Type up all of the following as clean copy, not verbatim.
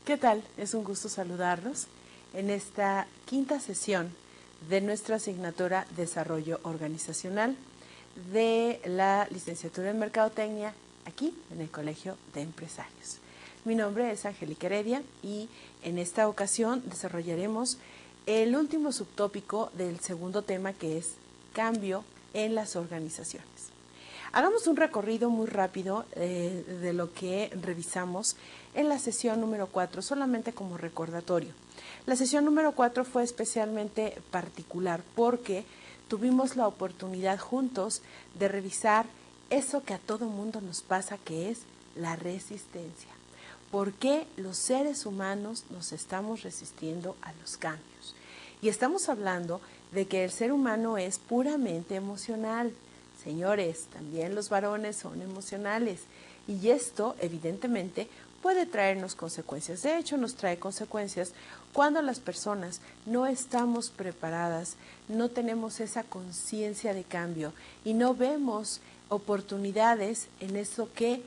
¿Qué tal? Es un gusto saludarlos en esta quinta sesión de nuestra asignatura Desarrollo Organizacional de la licenciatura en Mercadotecnia aquí en el Colegio de Empresarios. Mi nombre es Angélica Heredia y en esta ocasión desarrollaremos el último subtópico del segundo tema, que es cambio en las organizaciones. Hagamos un recorrido muy rápido de lo que revisamos en la sesión número 4, solamente como recordatorio. La sesión número 4 fue especialmente particular porque tuvimos la oportunidad juntos de revisar eso que a todo mundo nos pasa, que es la resistencia. ¿Por qué los seres humanos nos estamos resistiendo a los cambios? Y estamos hablando de que el ser humano es puramente emocional. Señores, también los varones son emocionales y esto evidentemente puede traernos consecuencias. De hecho, nos trae consecuencias cuando las personas no estamos preparadas, no tenemos esa conciencia de cambio y no vemos oportunidades en eso que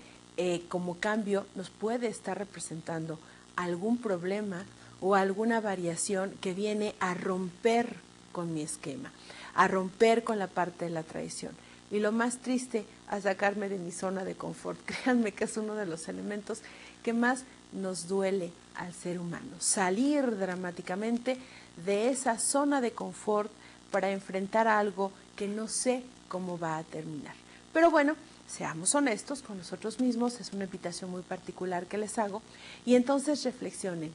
como cambio nos puede estar representando algún problema o alguna variación que viene a romper con mi esquema, a romper con la parte de la tradición. Y lo más triste, a sacarme de mi zona de confort. Créanme que es uno de los elementos que más nos duele al ser humano. Salir dramáticamente de esa zona de confort para enfrentar algo que no sé cómo va a terminar. Pero bueno, seamos honestos con nosotros mismos, es una invitación muy particular que les hago. Y entonces reflexionen,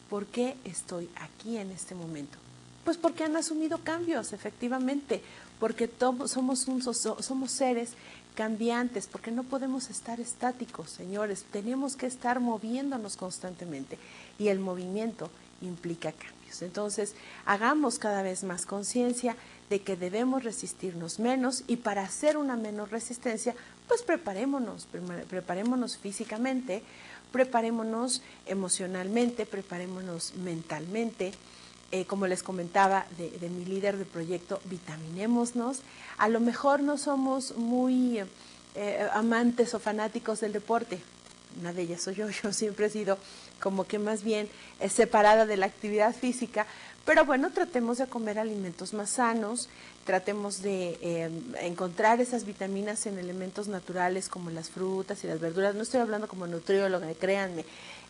¿por qué estoy aquí en este momento? Pues porque han asumido cambios, efectivamente, porque somos seres cambiantes, porque no podemos estar estáticos, señores, tenemos que estar moviéndonos constantemente y el movimiento implica cambios. Entonces, hagamos cada vez más conciencia de que debemos resistirnos menos y para hacer una menor resistencia, pues preparémonos físicamente, preparémonos emocionalmente, preparémonos mentalmente. Como les comentaba de mi líder de proyecto, vitaminémonos. A lo mejor no somos muy amantes o fanáticos del deporte. Una de ellas soy yo. Yo siempre he sido como que más bien separada de la actividad física. Pero bueno, tratemos de comer alimentos más sanos, tratemos de encontrar esas vitaminas en elementos naturales como las frutas y las verduras. No estoy hablando como nutrióloga, créanme.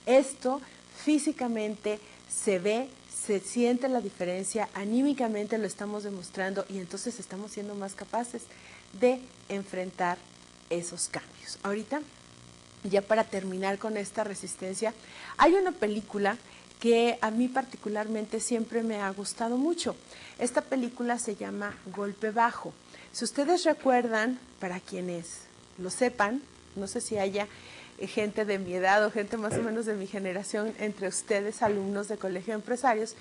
Esto físicamente se ve, se siente la diferencia, anímicamente lo estamos demostrando y entonces estamos siendo más capaces de enfrentar esos cambios. Ahorita, ya para terminar con esta resistencia, hay una película que a mí particularmente siempre me ha gustado mucho. Esta película se llama Golpe Bajo. Si ustedes recuerdan, para quienes lo sepan, no sé si haya gente de mi edad o gente más o menos de mi generación entre ustedes, alumnos de Colegio de Empresarios,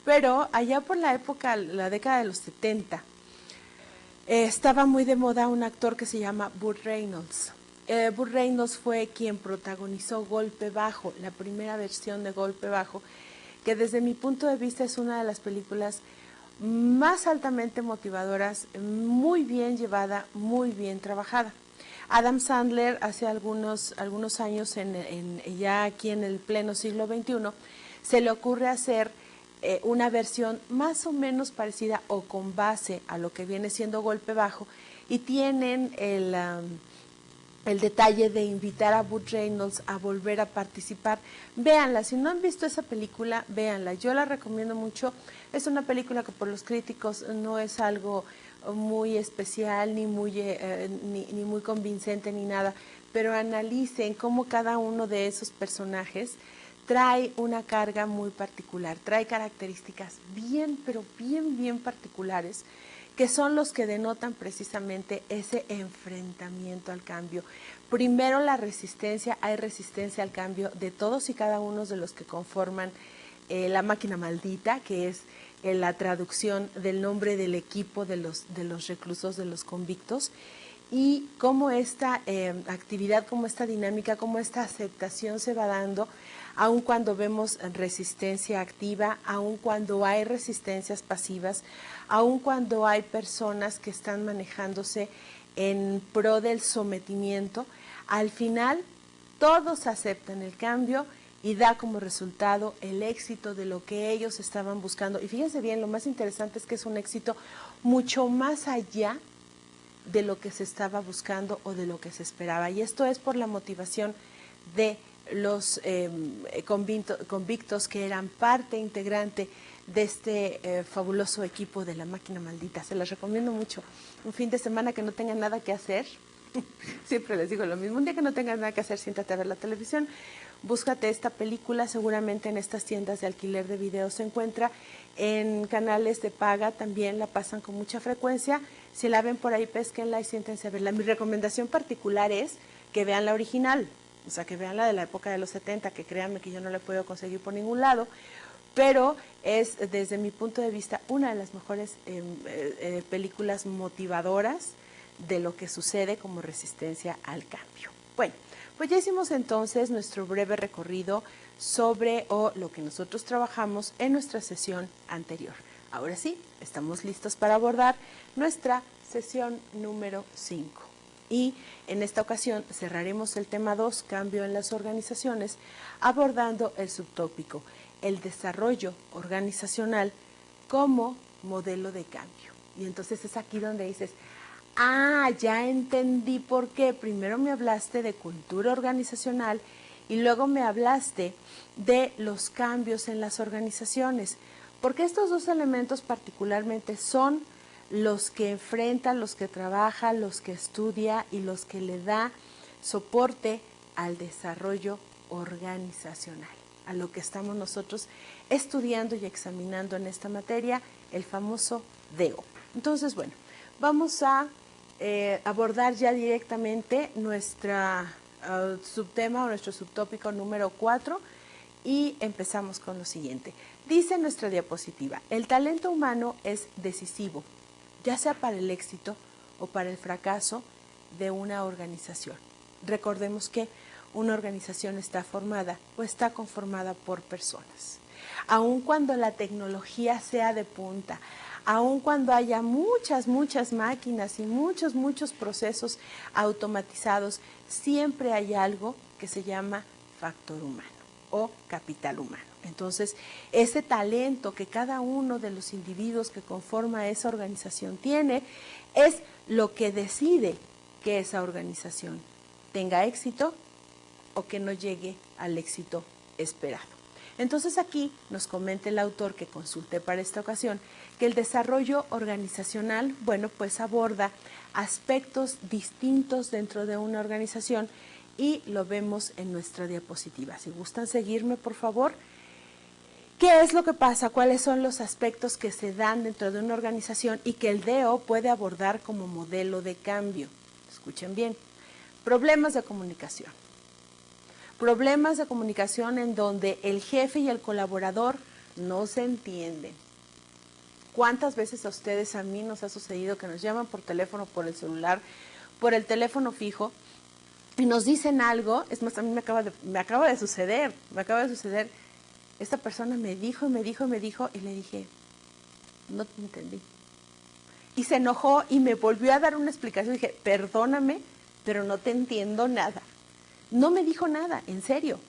pero allá por la época, la década de los 70, estaba muy de moda un actor que se llama Burt Reynolds. Burt Reynolds fue quien protagonizó Golpe Bajo, la primera versión de Golpe Bajo, que desde mi punto de vista es una de las películas más altamente motivadoras, muy bien llevada, muy bien trabajada. Adam Sandler hace algunos años, ya aquí en el pleno siglo XXI, se le ocurre hacer una versión más o menos parecida o con base a lo que viene siendo Golpe Bajo, y tienen el detalle de invitar a Burt Reynolds a volver a participar. Véanla, si no han visto esa película, véanla. Yo la recomiendo mucho. Es una película que por los críticos no es algo muy especial, ni muy convincente, ni nada, pero analicen cómo cada uno de esos personajes trae una carga muy particular, trae características bien, pero bien particulares, que son los que denotan precisamente ese enfrentamiento al cambio. Primero la resistencia, hay resistencia al cambio de todos y cada uno de los que conforman la máquina maldita, que es la traducción del nombre del equipo de los reclusos, de los convictos, y cómo esta actividad, cómo esta dinámica, cómo esta aceptación se va dando, aun cuando vemos resistencia activa, aun cuando hay resistencias pasivas, aun cuando hay personas que están manejándose en pro del sometimiento. Al final todos aceptan el cambio y da como resultado el éxito de lo que ellos estaban buscando. Y fíjense bien, lo más interesante es que es un éxito mucho más allá de lo que se estaba buscando o de lo que se esperaba. Y esto es por la motivación de los convictos que eran parte integrante de este fabuloso equipo de La Máquina Maldita. Se los recomiendo mucho. Un fin de semana que no tengan nada que hacer, siempre les digo lo mismo, un día que no tengas nada que hacer, siéntate a ver la televisión, búscate esta película, seguramente en estas tiendas de alquiler de videos se encuentra, en canales de paga también la pasan con mucha frecuencia, si la ven por ahí, pésquenla y siéntense a verla. Mi recomendación particular es que vean la original, o sea, que vean la de la época de los 70, que créanme que yo no la he podido conseguir por ningún lado, pero es, desde mi punto de vista, una de las mejores películas motivadoras de lo que sucede como resistencia al cambio. Bueno, pues ya hicimos entonces nuestro breve recorrido sobre lo que nosotros trabajamos en nuestra sesión anterior. Ahora sí, estamos listos para abordar nuestra sesión número 5. Y en esta ocasión cerraremos el tema 2, cambio en las organizaciones, abordando el subtópico, el desarrollo organizacional como modelo de cambio. Y entonces es aquí donde dices, ya entendí por qué. Primero me hablaste de cultura organizacional y luego me hablaste de los cambios en las organizaciones. Porque estos dos elementos particularmente son los que enfrentan, los que trabaja, los que estudia y los que le da soporte al desarrollo organizacional, a lo que estamos nosotros estudiando y examinando en esta materia, el famoso DEO. Entonces, bueno, vamos a abordar ya directamente nuestra subtema o nuestro subtópico número 4 y empezamos con lo siguiente. Dice nuestra diapositiva, el talento humano es decisivo, ya sea para el éxito o para el fracaso de una organización. Recordemos que una organización está formada o está conformada por personas. Aun cuando la tecnología sea de punta, aun cuando haya muchas máquinas y muchos procesos automatizados, siempre hay algo que se llama factor humano o capital humano. Entonces, ese talento que cada uno de los individuos que conforma esa organización tiene es lo que decide que esa organización tenga éxito o que no llegue al éxito esperado. Entonces aquí nos comenta el autor que consulté para esta ocasión que el desarrollo organizacional, bueno, pues aborda aspectos distintos dentro de una organización y lo vemos en nuestra diapositiva. Si gustan seguirme, por favor. ¿Qué es lo que pasa? ¿Cuáles son los aspectos que se dan dentro de una organización y que el DEO puede abordar como modelo de cambio? Escuchen bien. Problemas de comunicación. Problemas de comunicación en donde el jefe y el colaborador no se entienden. ¿Cuántas veces a ustedes, a mí, nos ha sucedido que nos llaman por teléfono, por el celular, por el teléfono fijo y nos dicen algo? Es más, a mí me acaba de suceder. Esta persona me dijo y le dije, no te entendí. Y se enojó y me volvió a dar una explicación. Dije, perdóname, pero no te entiendo nada. No me dijo nada, en serio.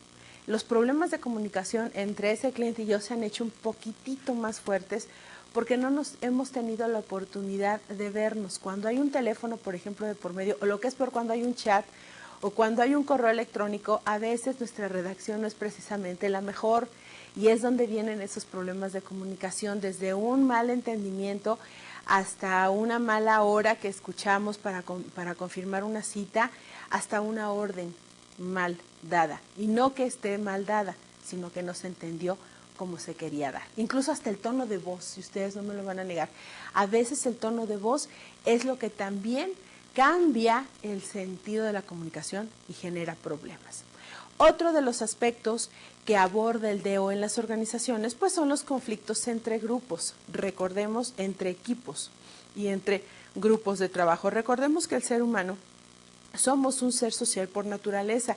Los problemas de comunicación entre ese cliente y yo se han hecho un poquitito más fuertes porque no nos hemos tenido la oportunidad de vernos. Cuando hay un teléfono, por ejemplo, de por medio, o lo que es peor, cuando hay un chat o cuando hay un correo electrónico, a veces nuestra redacción no es precisamente la mejor y es donde vienen esos problemas de comunicación, desde un mal entendimiento hasta una mala hora que escuchamos para confirmar una cita, hasta una orden mal dada, y no que esté mal dada, sino que no se entendió como se quería dar. Incluso hasta el tono de voz, si ustedes no me lo van a negar. A veces el tono de voz es lo que también cambia el sentido de la comunicación y genera problemas. Otro de los aspectos que aborda el DEO en las organizaciones, pues son los conflictos entre grupos. Recordemos, entre equipos y entre grupos de trabajo. Recordemos que el ser humano somos un ser social por naturaleza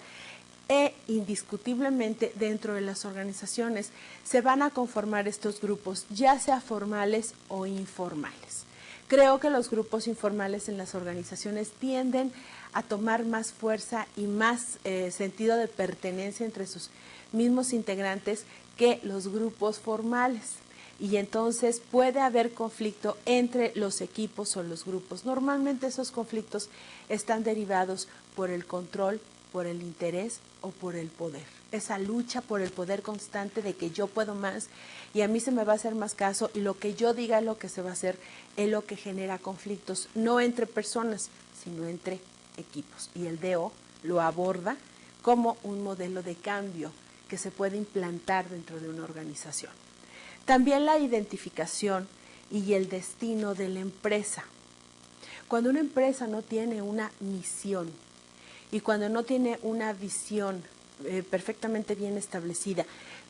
e indiscutiblemente dentro de las organizaciones se van a conformar estos grupos, ya sea formales o informales. Creo que los grupos informales en las organizaciones tienden a tomar más fuerza y más sentido de pertenencia entre sus mismos integrantes que los grupos formales. Y entonces puede haber conflicto entre los equipos o los grupos. Normalmente esos conflictos están derivados por el control, por el interés o por el poder. Esa lucha por el poder constante de que yo puedo más y a mí se me va a hacer más caso y lo que yo diga es lo que se va a hacer, es lo que genera conflictos, no entre personas, sino entre equipos. Y el DO lo aborda como un modelo de cambio que se puede implantar dentro de una organización. También la identificación y el destino de la empresa. Cuando una empresa no tiene una misión y cuando no tiene una visión perfectamente bien establecida,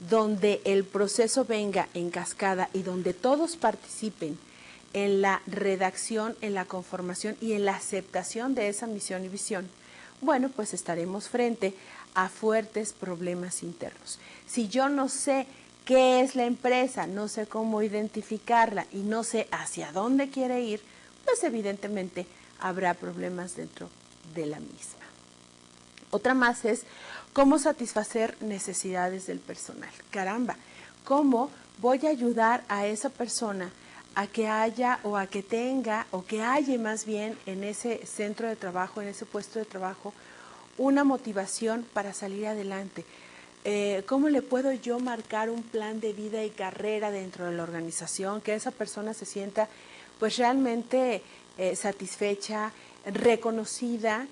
donde el proceso venga en cascada y donde todos participen en la redacción, en la conformación y en la aceptación de esa misión y visión, bueno, pues estaremos frente a fuertes problemas internos. Si yo no sé qué es la empresa, no sé cómo identificarla y no sé hacia dónde quiere ir, pues evidentemente habrá problemas dentro de la misma. Otra más es cómo satisfacer necesidades del personal. Caramba, ¿cómo voy a ayudar a esa persona a que haya o a que tenga o que haya más bien en ese centro de trabajo, en ese puesto de trabajo, una motivación para salir adelante? ¿Cómo le puedo yo marcar un plan de vida y carrera dentro de la organización, que esa persona se sienta pues realmente satisfecha, reconocida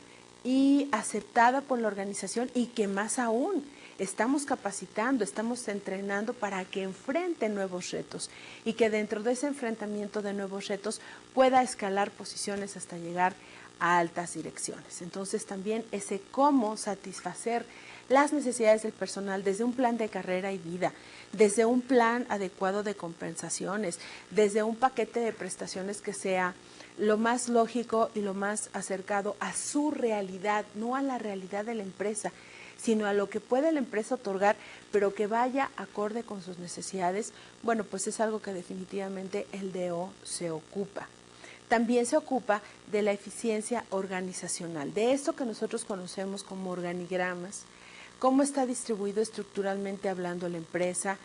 y aceptada por la organización y que más aún estamos capacitando, estamos entrenando para que enfrenten nuevos retos y que dentro de ese enfrentamiento de nuevos retos pueda escalar posiciones hasta llegar a altas direcciones? Entonces también ese cómo satisfacer las necesidades del personal desde un plan de carrera y vida, desde un plan adecuado de compensaciones, desde un paquete de prestaciones que sea lo más lógico y lo más acercado a su realidad, no a la realidad de la empresa, sino a lo que puede la empresa otorgar, pero que vaya acorde con sus necesidades. Bueno, pues es algo que definitivamente el DO se ocupa. También se ocupa de la eficiencia organizacional, de esto que nosotros conocemos como organigramas, cómo está distribuido estructuralmente hablando la empresa.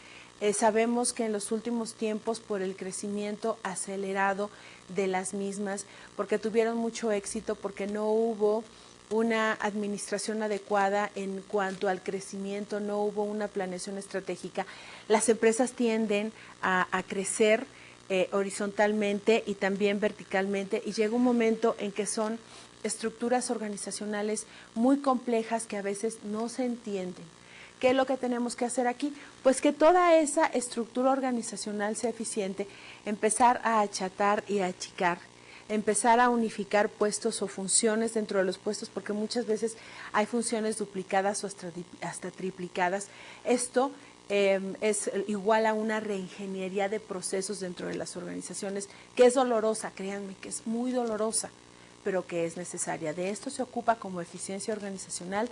Sabemos que en los últimos tiempos, por el crecimiento acelerado de las mismas, porque tuvieron mucho éxito, porque no hubo una administración adecuada en cuanto al crecimiento, no hubo una planeación estratégica, las empresas tienden a crecer horizontalmente y también verticalmente, y llega un momento en que son estructuras organizacionales muy complejas que a veces no se entienden. ¿Qué es lo que tenemos que hacer aquí? Pues que toda esa estructura organizacional sea eficiente, empezar a achatar y a achicar, empezar a unificar puestos o funciones dentro de los puestos, porque muchas veces hay funciones duplicadas o hasta triplicadas. Esto es igual a una reingeniería de procesos dentro de las organizaciones, que es dolorosa, créanme que es muy dolorosa, pero que es necesaria. De esto se ocupa como eficiencia organizacional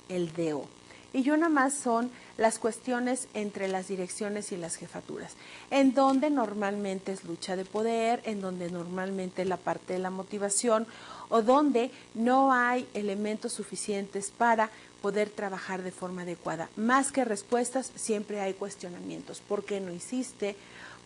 el DO. Y una más son las cuestiones entre las direcciones y las jefaturas, en donde normalmente es lucha de poder, en donde normalmente la parte de la motivación o donde no hay elementos suficientes para poder trabajar de forma adecuada. Más que respuestas, siempre hay cuestionamientos. ¿Por qué no hiciste?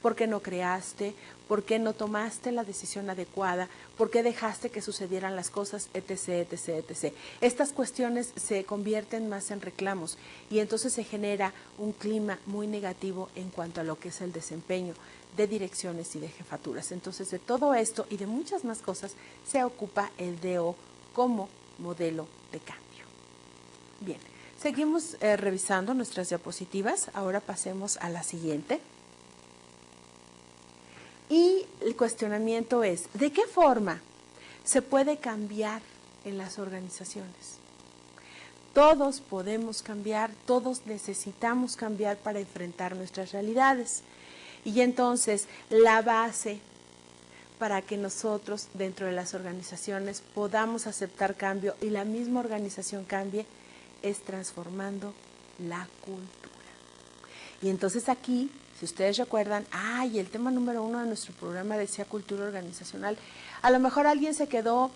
¿Por qué no creaste? ¿Por qué no tomaste la decisión adecuada? ¿Por qué dejaste que sucedieran las cosas? Etc, etc, etc. Estas cuestiones se convierten más en reclamos y entonces se genera un clima muy negativo en cuanto a lo que es el desempeño de direcciones y de jefaturas. Entonces, de todo esto y de muchas más cosas se ocupa el DO como modelo de cambio. Bien, seguimos revisando nuestras diapositivas. Ahora pasemos a la siguiente. Y el cuestionamiento es, ¿de qué forma se puede cambiar en las organizaciones? Todos podemos cambiar, todos necesitamos cambiar para enfrentar nuestras realidades. Y entonces, la base para que nosotros dentro de las organizaciones podamos aceptar cambio y la misma organización cambie es transformando la cultura. Y entonces aquí Si ustedes recuerdan, y el tema número 1 de nuestro programa decía cultura organizacional. A lo mejor alguien se quedó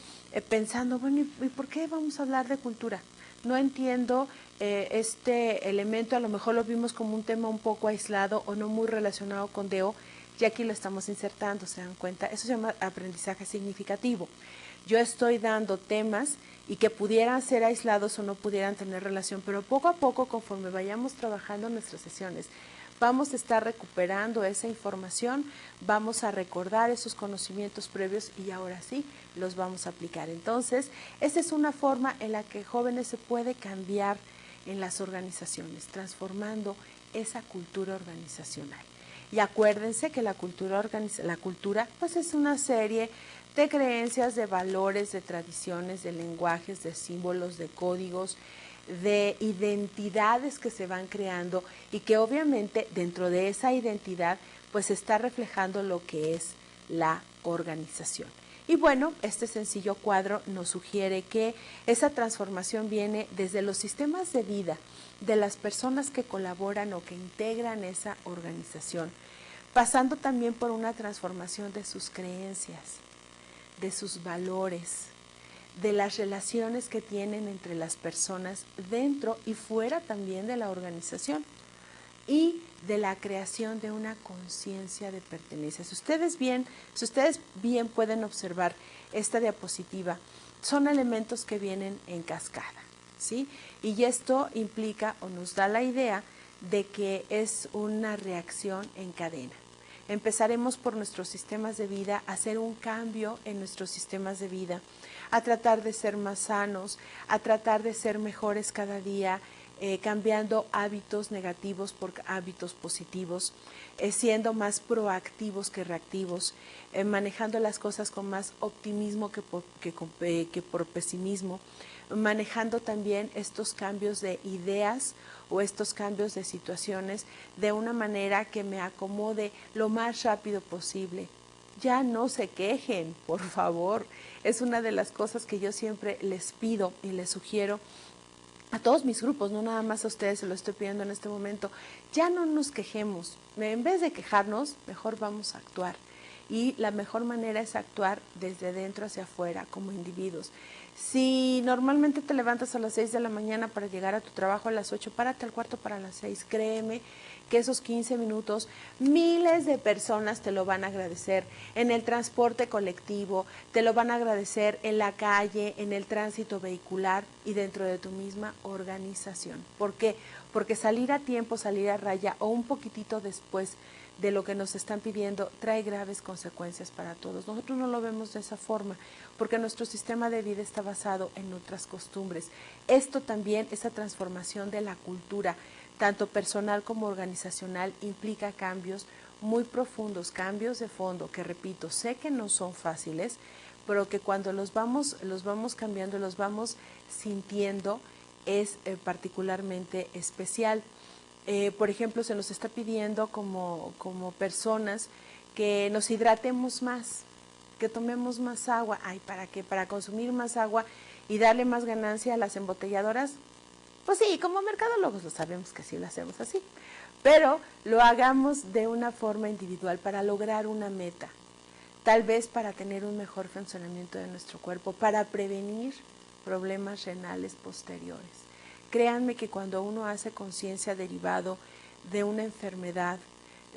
pensando, bueno, ¿y por qué vamos a hablar de cultura? No entiendo este elemento, a lo mejor lo vimos como un tema un poco aislado o no muy relacionado con DEO, y aquí lo estamos insertando, ¿se dan cuenta? Eso se llama aprendizaje significativo. Yo estoy dando temas y que pudieran ser aislados o no pudieran tener relación, pero poco a poco, conforme vayamos trabajando en nuestras sesiones, vamos a estar recuperando esa información, vamos a recordar esos conocimientos previos y ahora sí los vamos a aplicar. Entonces, esa es una forma en la que jóvenes se puede cambiar en las organizaciones, transformando esa cultura organizacional. Y acuérdense que la cultura pues es una serie de creencias, de valores, de tradiciones, de lenguajes, de símbolos, de códigos, de identidades que se van creando y que obviamente dentro de esa identidad pues está reflejando lo que es la organización. Y bueno, este sencillo cuadro nos sugiere que esa transformación viene desde los sistemas de vida de las personas que colaboran o que integran esa organización, pasando también por una transformación de sus creencias, de sus valores, de las relaciones que tienen entre las personas dentro y fuera también de la organización y de la creación de una conciencia de pertenencia. Si ustedes bien pueden observar esta diapositiva, son elementos que vienen en cascada, ¿sí? Y esto implica o nos da la idea de que es una reacción en cadena. Empezaremos por nuestros sistemas de vida, a hacer un cambio en nuestros sistemas de vida, a tratar de ser más sanos, a tratar de ser mejores cada día, cambiando hábitos negativos por hábitos positivos, siendo más proactivos que reactivos, manejando las cosas con más optimismo que por pesimismo, manejando también estos cambios de ideas o estos cambios de situaciones de una manera que me acomode lo más rápido posible. Ya no se quejen, por favor. Es una de las cosas que yo siempre les pido y les sugiero a todos mis grupos, no nada más a ustedes, se lo estoy pidiendo en este momento. Ya no nos quejemos. En vez de quejarnos, mejor vamos a actuar. Y la mejor manera es actuar desde dentro hacia afuera, como individuos. Si normalmente te levantas a las 6 de la mañana para llegar a tu trabajo a las 8, párate al cuarto para las 6. Créeme que esos 15 minutos miles de personas te lo van a agradecer en el transporte colectivo, te lo van a agradecer en la calle, en el tránsito vehicular y dentro de tu misma organización. ¿Por qué? Porque salir a tiempo, salir a raya o un poquitito después de lo que nos están pidiendo trae graves consecuencias para todos. Nosotros no lo vemos de esa forma porque nuestro sistema de vida está basado en otras costumbres. Esto también, esa transformación de la cultura, tanto personal como organizacional, implica cambios muy profundos, cambios de fondo, que repito, sé que no son fáciles, pero que cuando los vamos cambiando, los vamos sintiendo, es particularmente especial. Por ejemplo, se nos está pidiendo como personas que nos hidratemos más, que tomemos más agua. ¿Para qué? Para consumir más agua y darle más ganancia a las embotelladoras. Pues sí, como mercadólogos lo sabemos que sí lo hacemos así, pero lo hagamos de una forma individual para lograr una meta, tal vez para tener un mejor funcionamiento de nuestro cuerpo, para prevenir problemas renales posteriores. Créanme que cuando uno hace conciencia derivado de una enfermedad,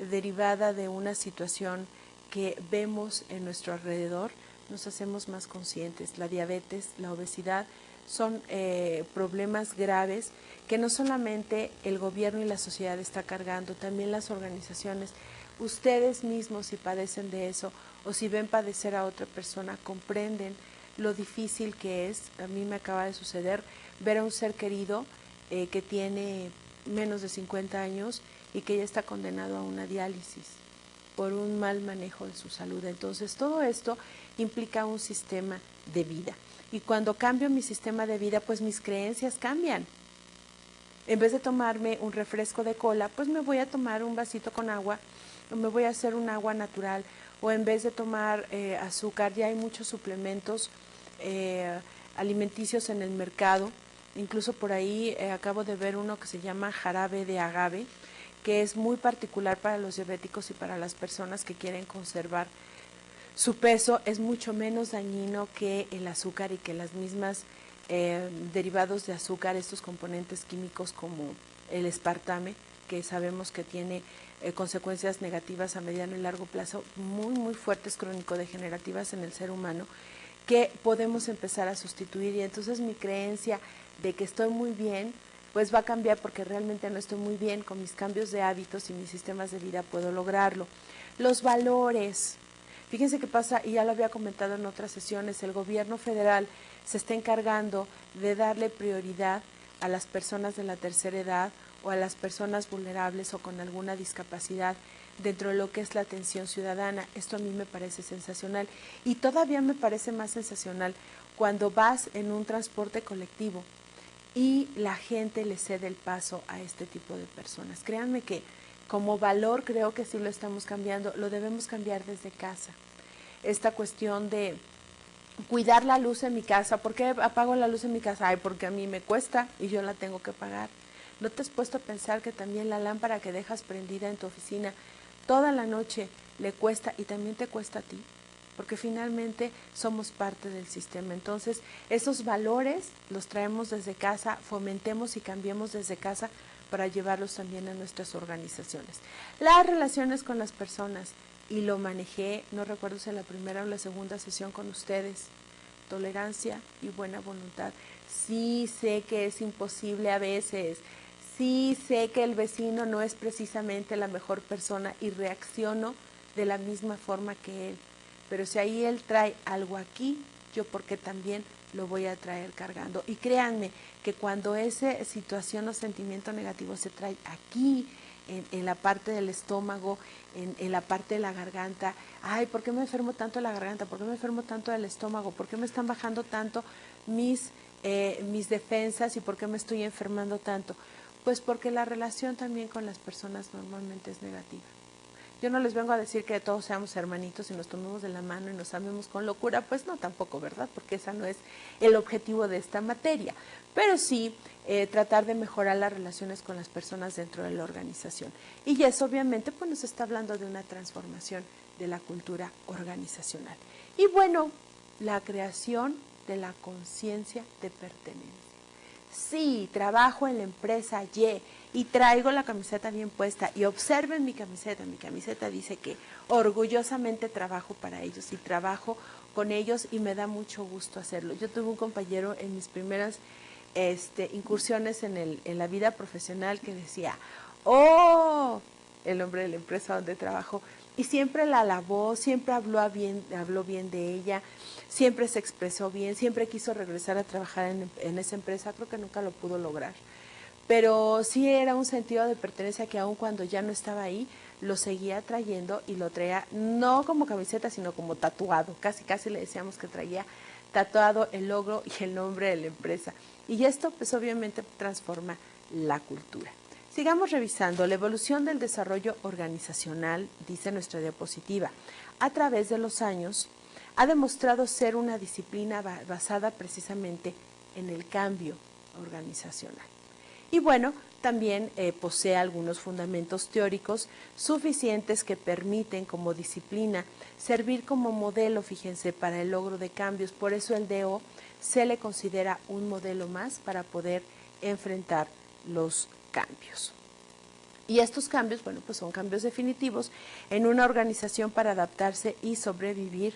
derivada de una situación que vemos en nuestro alrededor, nos hacemos más conscientes. La diabetes, la obesidad son problemas graves que no solamente el gobierno y la sociedad está cargando, también las organizaciones. Ustedes mismos, si padecen de eso o si ven padecer a otra persona, comprenden lo difícil que es. A mí me acaba de suceder ver a un ser querido que tiene menos de 50 años y que ya está condenado a una diálisis por un mal manejo de su salud. Entonces, todo esto implica un sistema de vida. Y cuando cambio mi sistema de vida, pues mis creencias cambian. En vez de tomarme un refresco de cola, pues me voy a tomar un vasito con agua, o me voy a hacer un agua natural, o en vez de tomar azúcar, ya hay muchos suplementos alimenticios en el mercado. Incluso por ahí acabo de ver uno que se llama jarabe de agave, que es muy particular para los diabéticos y para las personas que quieren conservar su peso. Es mucho menos dañino que el azúcar y que las mismas derivados de azúcar, estos componentes químicos como el aspartame, que sabemos que tiene consecuencias negativas a mediano y largo plazo muy fuertes, crónico-degenerativas en el ser humano, que podemos empezar a sustituir. Y entonces mi creencia de que estoy muy bien, pues va a cambiar, porque realmente no estoy muy bien. Con mis cambios de hábitos y mis sistemas de vida puedo lograrlo. Los valores. Fíjense qué pasa, y ya lo había comentado en otras sesiones, el gobierno federal se está encargando de darle prioridad a las personas de la tercera edad o a las personas vulnerables o con alguna discapacidad dentro de lo que es la atención ciudadana. Esto a mí me parece sensacional, y todavía me parece más sensacional cuando vas en un transporte colectivo y la gente le cede el paso a este tipo de personas. Créanme que como valor creo que sí lo estamos cambiando, lo debemos cambiar desde casa. Esta cuestión de cuidar la luz en mi casa. ¿Por qué apago la luz en mi casa? Ay, porque a mí me cuesta y yo la tengo que pagar. ¿No te has puesto a pensar que también la lámpara que dejas prendida en tu oficina toda la noche le cuesta y también te cuesta a ti? Porque finalmente somos parte del sistema. Entonces, esos valores los traemos desde casa, fomentemos y cambiemos desde casa para llevarlos también a nuestras organizaciones. Las relaciones con las personas, y lo manejé, no recuerdo si en la primera o la segunda sesión con ustedes, tolerancia y buena voluntad. Sí sé que es imposible a veces, sí sé que el vecino no es precisamente la mejor persona y reacciono de la misma forma que él, pero si ahí él trae algo aquí, yo porque también lo voy a traer cargando. Y créanme que cuando esa situación o sentimiento negativo se trae aquí, en la parte del estómago, en la parte de la garganta, ay, ¿por qué me enfermo tanto de la garganta? ¿Por qué me enfermo tanto del estómago? ¿Por qué me están bajando tanto mis defensas y por qué me estoy enfermando tanto? Pues porque la relación también con las personas normalmente es negativa. Yo no les vengo a decir que todos seamos hermanitos y nos tomemos de la mano y nos amemos con locura, pues no, tampoco, ¿verdad? Porque ese no es el objetivo de esta materia. Pero sí tratar de mejorar las relaciones con las personas dentro de la organización. Y eso obviamente pues nos está hablando de una transformación de la cultura organizacional. Y bueno, la creación de la conciencia de pertenencia. Sí, trabajo en la empresa y traigo la camiseta bien puesta y observen mi camiseta dice que orgullosamente trabajo para ellos y trabajo con ellos y me da mucho gusto hacerlo. Yo tuve un compañero en mis primeras incursiones en la vida profesional que decía, oh, el nombre de la empresa donde trabajo, y siempre la alabó, siempre habló bien de ella, siempre se expresó bien, siempre quiso regresar a trabajar en esa empresa. Creo que nunca lo pudo lograr, pero sí era un sentido de pertenencia que aun cuando ya no estaba ahí, lo seguía trayendo y lo traía no como camiseta, sino como tatuado. Casi le decíamos que traía tatuado el logo y el nombre de la empresa. Y esto pues obviamente transforma la cultura. Sigamos revisando. La evolución del desarrollo organizacional, dice nuestra diapositiva, a través de los años ha demostrado ser una disciplina basada precisamente en el cambio organizacional. Y bueno, también posee algunos fundamentos teóricos suficientes que permiten como disciplina servir como modelo, fíjense, para el logro de cambios. Por eso el DO se le considera un modelo más para poder enfrentar los cambios. Y estos cambios, bueno, pues son cambios definitivos en una organización para adaptarse y sobrevivir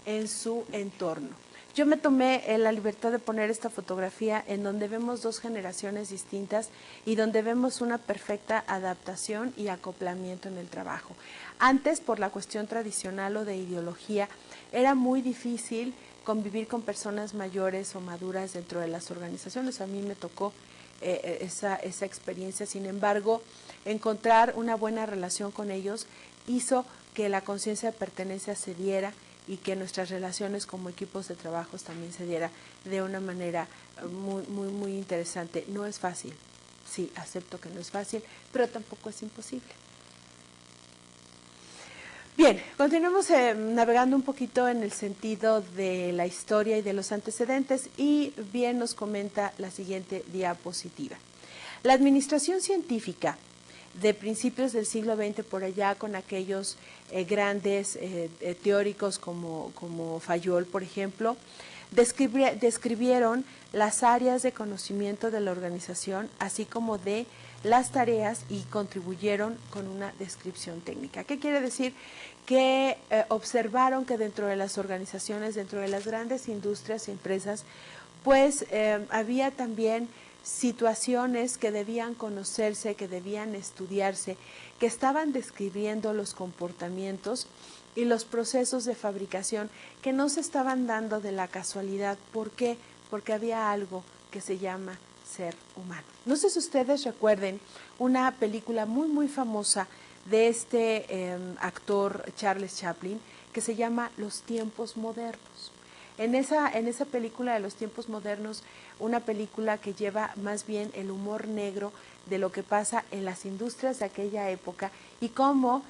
en su entorno. Yo me tomé la libertad de poner esta fotografía en donde vemos dos generaciones distintas y donde vemos una perfecta adaptación y acoplamiento en el trabajo. Antes, por la cuestión tradicional o de ideología, era muy difícil convivir con personas mayores o maduras dentro de las organizaciones. A mí me tocó esa experiencia. Sin embargo, encontrar una buena relación con ellos hizo que la conciencia de pertenencia se diera y que nuestras relaciones como equipos de trabajo también se diera de una manera muy interesante. No es fácil, sí, acepto que no es fácil, pero tampoco es imposible. Bien, continuemos navegando un poquito en el sentido de la historia y de los antecedentes, y bien nos comenta la siguiente diapositiva. La administración científica de principios del siglo XX por allá con aquellos grandes teóricos como Fayol, por ejemplo, describieron las áreas de conocimiento de la organización, así como de las tareas, y contribuyeron con una descripción técnica. ¿Qué quiere decir? Que observaron que dentro de las organizaciones, dentro de las grandes industrias y empresas, pues había también situaciones que debían conocerse, que debían estudiarse, que estaban describiendo los comportamientos y los procesos de fabricación que no se estaban dando de la casualidad. ¿Por qué? Porque había algo que se llama ser humano. No sé si ustedes recuerden una película muy famosa de este actor Charles Chaplin, que se llama Los tiempos modernos. En esa película de Los tiempos modernos, una película que lleva más bien el humor negro de lo que pasa en las industrias de aquella época y cómo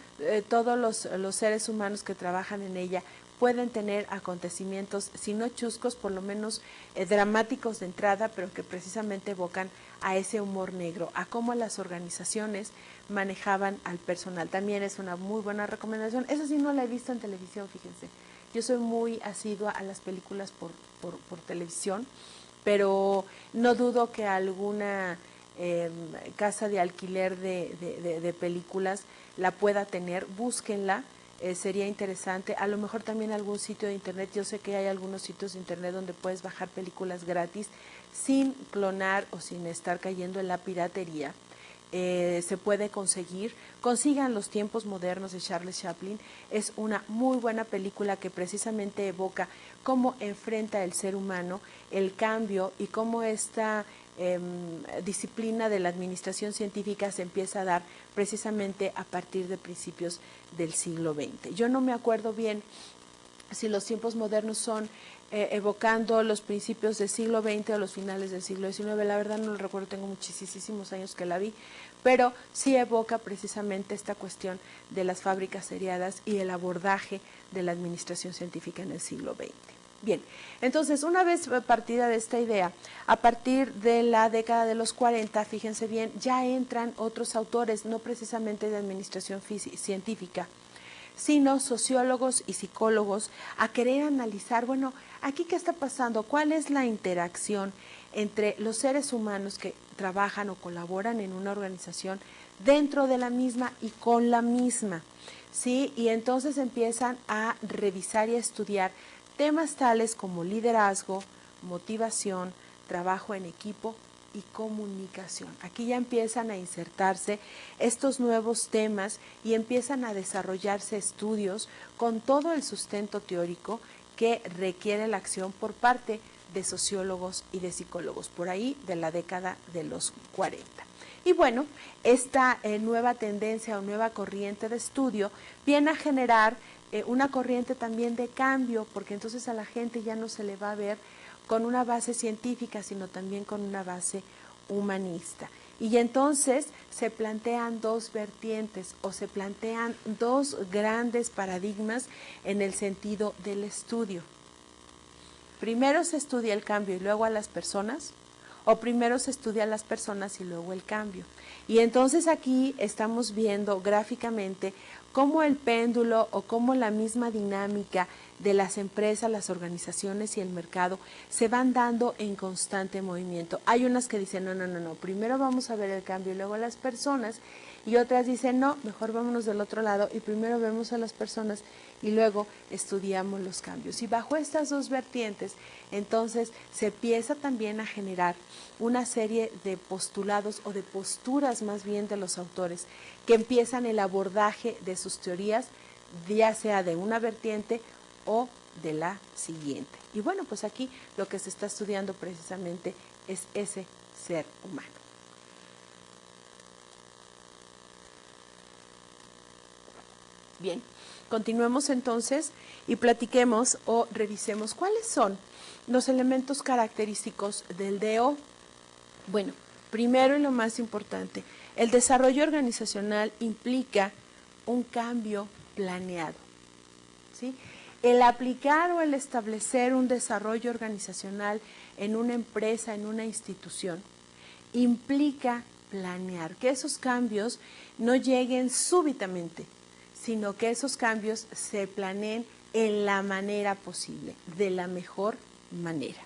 todos los seres humanos que trabajan en ella pueden tener acontecimientos, si no chuscos, por lo menos dramáticos de entrada, pero que precisamente evocan a ese humor negro, a cómo las organizaciones manejaban al personal. También es una muy buena recomendación. Esa sí no la he visto en televisión, fíjense. Yo soy muy asidua a las películas por televisión, pero no dudo que alguna casa de alquiler de películas la pueda tener. Búsquenla. Sería interesante, a lo mejor también algún sitio de internet. Yo sé que hay algunos sitios de internet donde puedes bajar películas gratis sin clonar o sin estar cayendo en la piratería. Se puede conseguir. Consigan Los tiempos modernos de Charles Chaplin. Es una muy buena película que precisamente evoca cómo enfrenta el ser humano el cambio y cómo esta disciplina de la administración científica se empieza a dar precisamente a partir de principios del siglo XX. Yo no me acuerdo bien si Los tiempos modernos son evocando los principios del siglo XX o los finales del siglo XIX, la verdad no lo recuerdo, tengo muchísimos años que la vi, pero sí evoca precisamente esta cuestión de las fábricas seriadas y el abordaje de la administración científica en el siglo XX. Bien, entonces una vez partida de esta idea, a partir de la década de los 40, fíjense bien, ya entran otros autores, no precisamente de administración científica, sino sociólogos y psicólogos, a querer analizar, bueno, aquí qué está pasando, cuál es la interacción entre los seres humanos que trabajan o colaboran en una organización dentro de la misma y con la misma, ¿sí? Y entonces empiezan a revisar y a estudiar temas tales como liderazgo, motivación, trabajo en equipo y comunicación. Aquí ya empiezan a insertarse estos nuevos temas y empiezan a desarrollarse estudios con todo el sustento teórico que requiere la acción por parte de sociólogos y de psicólogos, por ahí de la década de los 40. Y bueno, esta nueva tendencia o nueva corriente de estudio viene a generar una corriente también de cambio, porque entonces a la gente ya no se le va a ver con una base científica, sino también con una base humanista. Y entonces se plantean dos vertientes o se plantean dos grandes paradigmas en el sentido del estudio. Primero se estudia el cambio y luego a las personas, o primero se estudia a las personas y luego el cambio. Y entonces aquí estamos viendo gráficamente cómo el péndulo o cómo la misma dinámica de las empresas, las organizaciones y el mercado se van dando en constante movimiento. Hay unas que dicen, no, primero vamos a ver el cambio y luego a las personas, y otras dicen, no, mejor vámonos del otro lado y primero vemos a las personas y luego estudiamos los cambios. Y bajo estas dos vertientes, entonces se empieza también a generar una serie de postulados o de posturas más bien de los autores que empiezan el abordaje de sus teorías, ya sea de una vertiente o de la siguiente. Y bueno, pues aquí lo que se está estudiando precisamente es ese ser humano. Bien, continuemos entonces y platiquemos o revisemos cuáles son los elementos característicos del DO. Bueno, primero y lo más importante, el desarrollo organizacional implica un cambio planeado, ¿sí? El aplicar o el establecer un desarrollo organizacional en una empresa, en una institución, implica planear, que esos cambios no lleguen súbitamente, sino que esos cambios se planeen en la manera posible, de la mejor manera.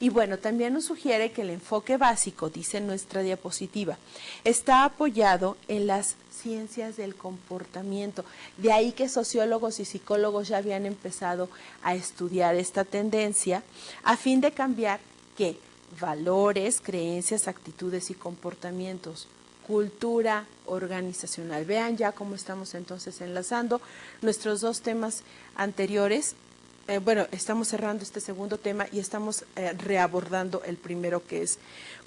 Y bueno, también nos sugiere que el enfoque básico, dice nuestra diapositiva, está apoyado en las ciencias del comportamiento. De ahí que sociólogos y psicólogos ya habían empezado a estudiar esta tendencia a fin de cambiar ¿qué? Valores, creencias, actitudes y comportamientos, cultura organizacional. Vean ya cómo estamos entonces enlazando nuestros dos temas anteriores. Bueno, estamos cerrando este segundo tema y estamos reabordando el primero, que es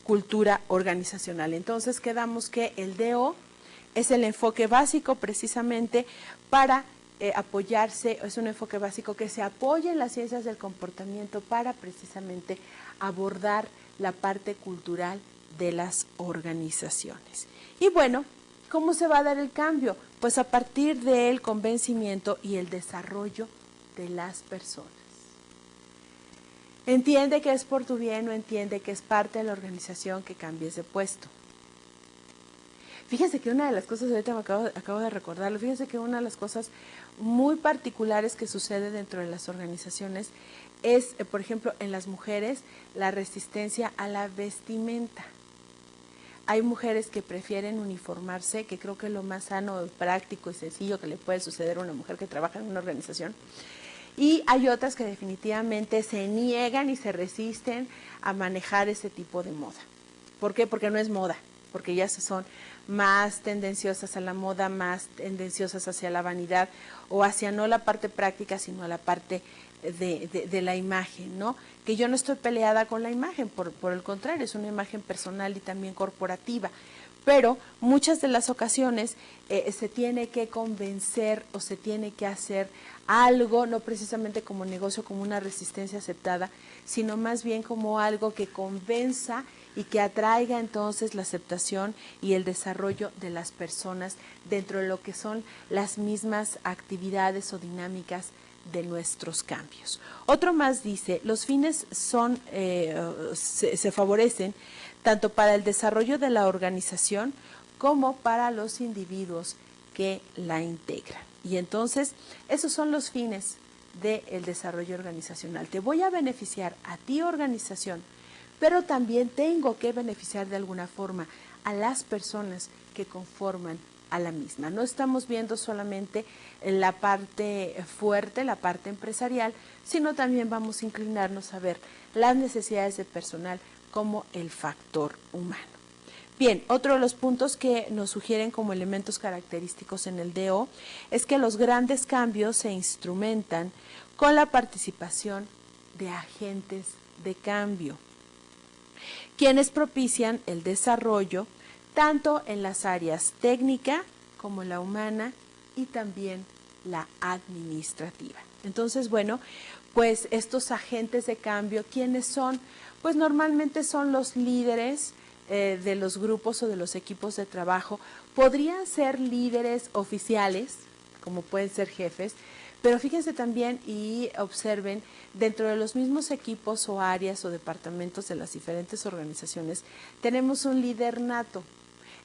cultura organizacional. Entonces quedamos que el DO es el enfoque básico precisamente para apoyarse, es un enfoque básico que se apoya en las ciencias del comportamiento para precisamente abordar la parte cultural de las organizaciones. Y bueno, ¿cómo se va a dar el cambio? Pues a partir del convencimiento y el desarrollo de las personas. Entiende que es por tu bien o entiende que es parte de la organización que cambies de puesto. Fíjense que una de las cosas, ahorita me acabo de recordarlo, fíjense que una de las cosas muy particulares que sucede dentro de las organizaciones es, por ejemplo, en las mujeres, la resistencia a la vestimenta. Hay mujeres que prefieren uniformarse, que creo que es lo más sano, práctico y sencillo que le puede suceder a una mujer que trabaja en una organización. Y hay otras que definitivamente se niegan y se resisten a manejar ese tipo de moda. ¿Por qué? Porque no es moda, porque ellas son más tendenciosas a la moda, más tendenciosas hacia la vanidad o hacia no la parte práctica, sino la parte de la imagen, ¿no? Que yo no estoy peleada con la imagen, por el contrario, es una imagen personal y también corporativa. Pero muchas de las ocasiones se tiene que convencer o se tiene que hacer algo, no precisamente como negocio, como una resistencia aceptada, sino más bien como algo que convenza y que atraiga entonces la aceptación y el desarrollo de las personas dentro de lo que son las mismas actividades o dinámicas de nuestros cambios. Otro más dice, los fines son, se favorecen tanto para el desarrollo de la organización como para los individuos que la integran. Y entonces, esos son los fines del desarrollo organizacional. Te voy a beneficiar a ti, organización, pero también tengo que beneficiar de alguna forma a las personas que conforman a la misma. No estamos viendo solamente la parte fuerte, la parte empresarial, sino también vamos a inclinarnos a ver las necesidades de personal como el factor humano. Bien, otro de los puntos que nos sugieren como elementos característicos en el DO es que los grandes cambios se instrumentan con la participación de agentes de cambio, quienes propician el desarrollo tanto en las áreas técnica como la humana y también la administrativa. Entonces, bueno, pues estos agentes de cambio, ¿quiénes son? Pues normalmente son los líderes de los grupos o de los equipos de trabajo. Podrían ser líderes oficiales, como pueden ser jefes, pero fíjense también y observen, dentro de los mismos equipos o áreas o departamentos de las diferentes organizaciones, tenemos un líder nato.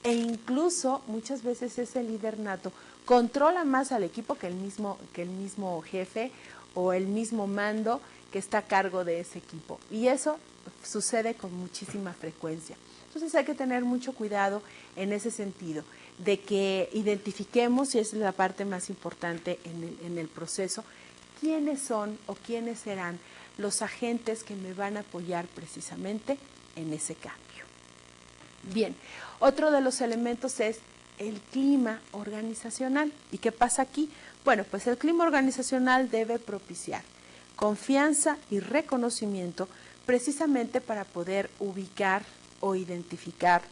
E incluso muchas veces ese líder nato controla más al equipo que el mismo jefe o el mismo mando que está a cargo de ese equipo. Y eso sucede con muchísima frecuencia. Entonces hay que tener mucho cuidado en ese sentido, de que identifiquemos, y es la parte más importante en el proceso, quiénes son o quiénes serán los agentes que me van a apoyar precisamente en ese cambio. Bien, otro de los elementos es el clima organizacional. ¿Y qué pasa aquí? Bueno, pues el clima organizacional debe propiciar confianza y reconocimiento precisamente para poder ubicar o identificar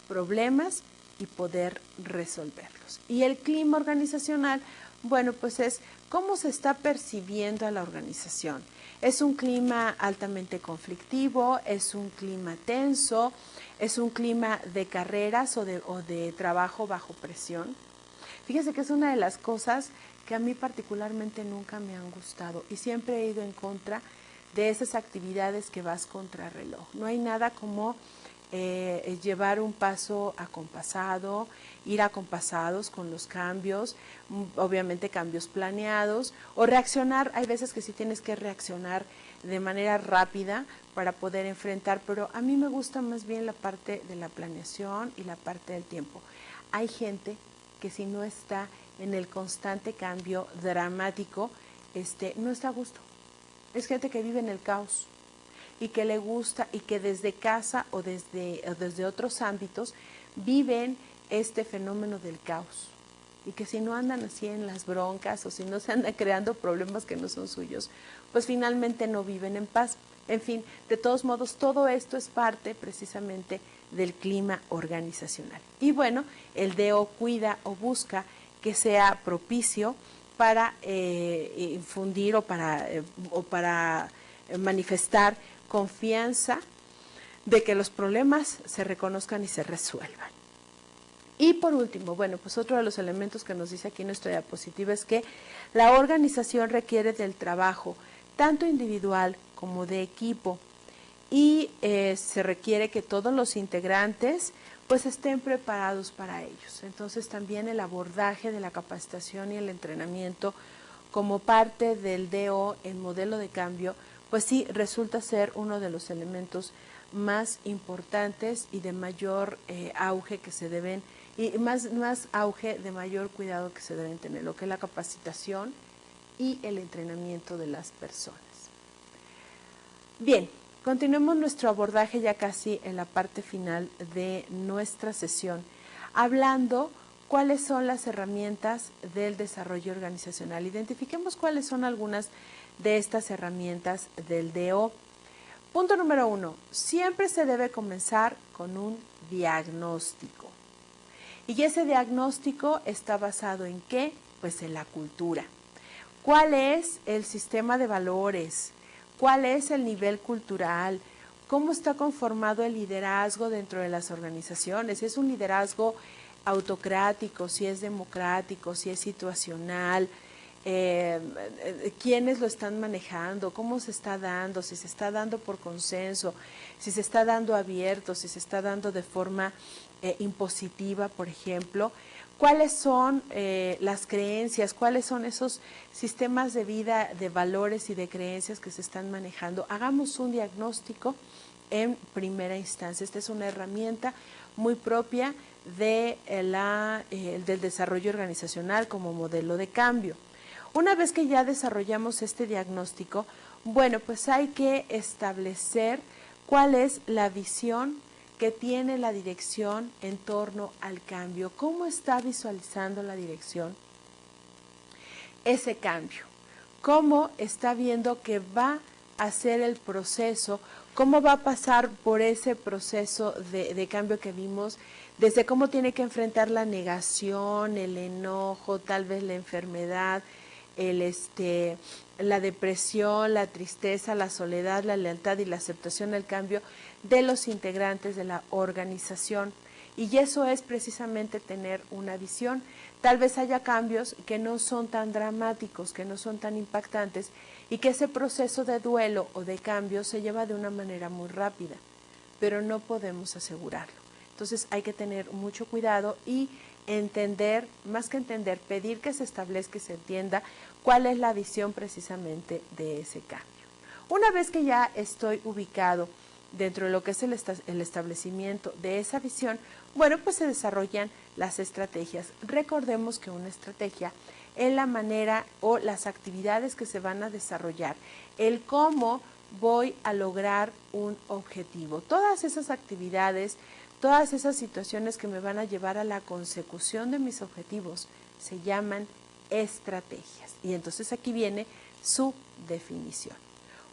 problemas y poder resolverlos. Y el clima organizacional, bueno, pues es cómo se está percibiendo a la organización. Es un clima altamente conflictivo, es un clima tenso, es un clima de carreras o de trabajo bajo presión. Fíjense que es una de las cosas que a mí particularmente nunca me han gustado y siempre he ido en contra de esas actividades que vas contra reloj. No hay nada como llevar un paso acompasado, ir acompasados con los cambios, obviamente cambios planeados, o reaccionar. Hay veces que sí tienes que reaccionar de manera rápida para poder enfrentar, pero a mí me gusta más bien la parte de la planeación y la parte del tiempo. Hay gente que si no está en el constante cambio dramático, no está a gusto. Es gente que vive en el caos y que le gusta y que desde casa o desde otros ámbitos viven este fenómeno del caos. Y que si no andan así en las broncas o si no se andan creando problemas que no son suyos, pues finalmente no viven en paz. En fin, de todos modos, todo esto es parte precisamente del clima organizacional. Y bueno, el DO cuida o busca que sea propicio para infundir o para manifestar confianza de que los problemas se reconozcan y se resuelvan. Y por último, bueno, pues otro de los elementos que nos dice aquí nuestra diapositiva es que la organización requiere del trabajo tanto individual como de equipo y se requiere que todos los integrantes pues estén preparados para ellos. Entonces también el abordaje de la capacitación y el entrenamiento como parte del DO en modelo de cambio, pues sí resulta ser uno de los elementos más importantes y de mayor auge que se deben, y más auge de mayor cuidado que se deben tener, lo que es la capacitación y el entrenamiento de las personas. Bien, continuemos nuestro abordaje ya casi en la parte final de nuestra sesión, hablando cuáles son las herramientas del desarrollo organizacional. Identifiquemos cuáles son algunas de estas herramientas del DO. Punto número 1, siempre se debe comenzar con un diagnóstico. Y ese diagnóstico está basado en ¿qué? Pues en la cultura. ¿Cuál es el sistema de valores? ¿Cuál es el nivel cultural? ¿Cómo está conformado el liderazgo dentro de las organizaciones? ¿Es un liderazgo autocrático? ¿Si es democrático? ¿Si es situacional? ¿Quiénes lo están manejando? ¿Cómo se está dando? ¿Si se está dando por consenso? ¿Si se está dando abierto? ¿Si se está dando de forma impositiva, por ejemplo? ¿Cuáles son las creencias? ¿Cuáles son esos sistemas de vida, de valores y de creencias que se están manejando? Hagamos un diagnóstico en primera instancia. Esta es una herramienta muy propia de del desarrollo organizacional como modelo de cambio. Una vez que ya desarrollamos este diagnóstico, bueno, pues hay que establecer cuál es la visión que tiene la dirección en torno al cambio. ¿Cómo está visualizando la dirección ese cambio? ¿Cómo está viendo que va a ser el proceso? ¿Cómo va a pasar por ese proceso de cambio que vimos? Desde cómo tiene que enfrentar la negación, el enojo, tal vez la enfermedad, la depresión, la tristeza, la soledad, la lealtad y la aceptación del cambio de los integrantes de la organización. Y eso es precisamente tener una visión. Tal vez haya cambios que no son tan dramáticos, que no son tan impactantes y que ese proceso de duelo o de cambio se lleva de una manera muy rápida, pero no podemos asegurarlo. Entonces hay que tener mucho cuidado y entender, más que entender, pedir que se establezca y se entienda cuál es la visión precisamente de ese cambio. Una vez que ya estoy ubicado dentro de lo que es el establecimiento de esa visión, bueno, pues se desarrollan las estrategias. Recordemos que una estrategia es la manera o las actividades que se van a desarrollar, el cómo voy a lograr un objetivo. Todas esas actividades, todas esas situaciones que me van a llevar a la consecución de mis objetivos se llaman estrategias. Y entonces aquí viene su definición.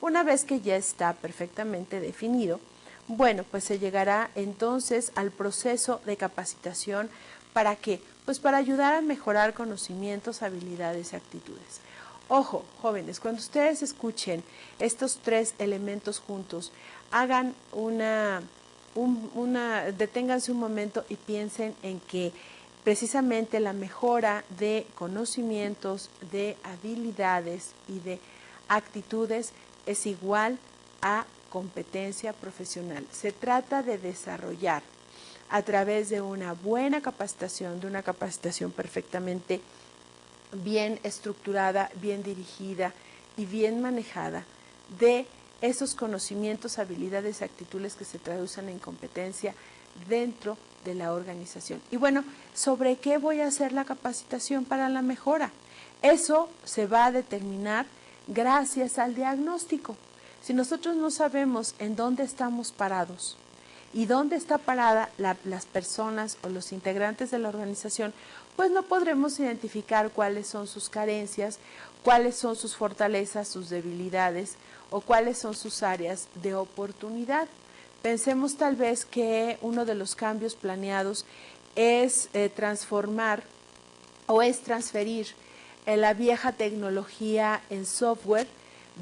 Una vez que ya está perfectamente definido, bueno, pues se llegará entonces al proceso de capacitación. ¿Para qué? Pues para ayudar a mejorar conocimientos, habilidades y actitudes. Ojo, jóvenes, cuando ustedes escuchen estos tres elementos juntos, hagan deténganse un momento y piensen en que precisamente la mejora de conocimientos, de habilidades y de actitudes es igual a competencia profesional. Se trata de desarrollar a través de una buena capacitación, de una capacitación perfectamente bien estructurada, bien dirigida y bien manejada, de esos conocimientos, habilidades y actitudes que se traducen en competencia dentro de la organización. Y bueno, ¿sobre qué voy a hacer la capacitación para la mejora? Eso se va a determinar gracias al diagnóstico. Si nosotros no sabemos en dónde estamos parados y dónde está parada las personas o los integrantes de la organización, pues no podremos identificar cuáles son sus carencias, cuáles son sus fortalezas, sus debilidades o cuáles son sus áreas de oportunidad. Pensemos tal vez que uno de los cambios planeados es transformar o es transferir la vieja tecnología en software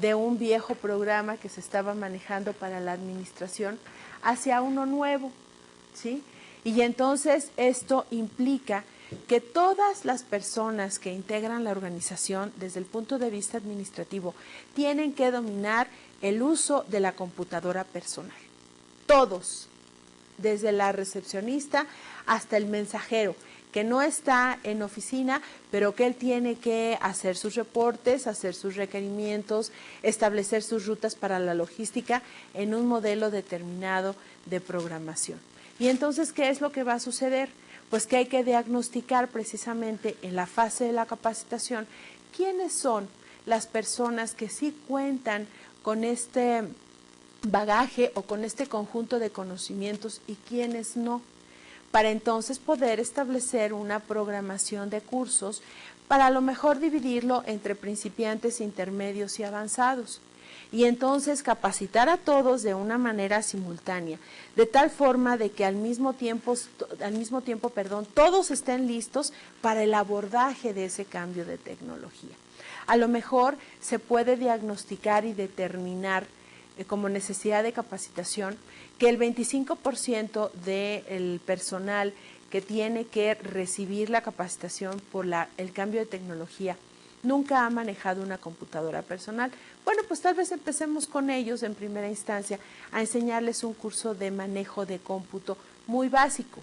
de un viejo programa que se estaba manejando para la administración hacia uno nuevo, ¿sí? Y entonces esto implica que todas las personas que integran la organización desde el punto de vista administrativo tienen que dominar el uso de la computadora personal. Todos, desde la recepcionista hasta el mensajero, que no está en oficina, pero que él tiene que hacer sus reportes, hacer sus requerimientos, establecer sus rutas para la logística en un modelo determinado de programación. Y entonces, ¿qué es lo que va a suceder? Pues que hay que diagnosticar precisamente en la fase de la capacitación quiénes son las personas que sí cuentan con este bagaje o con este conjunto de conocimientos y quiénes no, para entonces poder establecer una programación de cursos para a lo mejor dividirlo entre principiantes, intermedios y avanzados. Y entonces capacitar a todos de una manera simultánea, de tal forma de que al mismo tiempo, todos estén listos para el abordaje de ese cambio de tecnología. A lo mejor se puede diagnosticar y determinar como necesidad de capacitación que el 25% del personal que tiene que recibir la capacitación por el cambio de tecnología nunca ha manejado una computadora personal. Bueno, pues tal vez empecemos con ellos en primera instancia a enseñarles un curso de manejo de cómputo muy básico.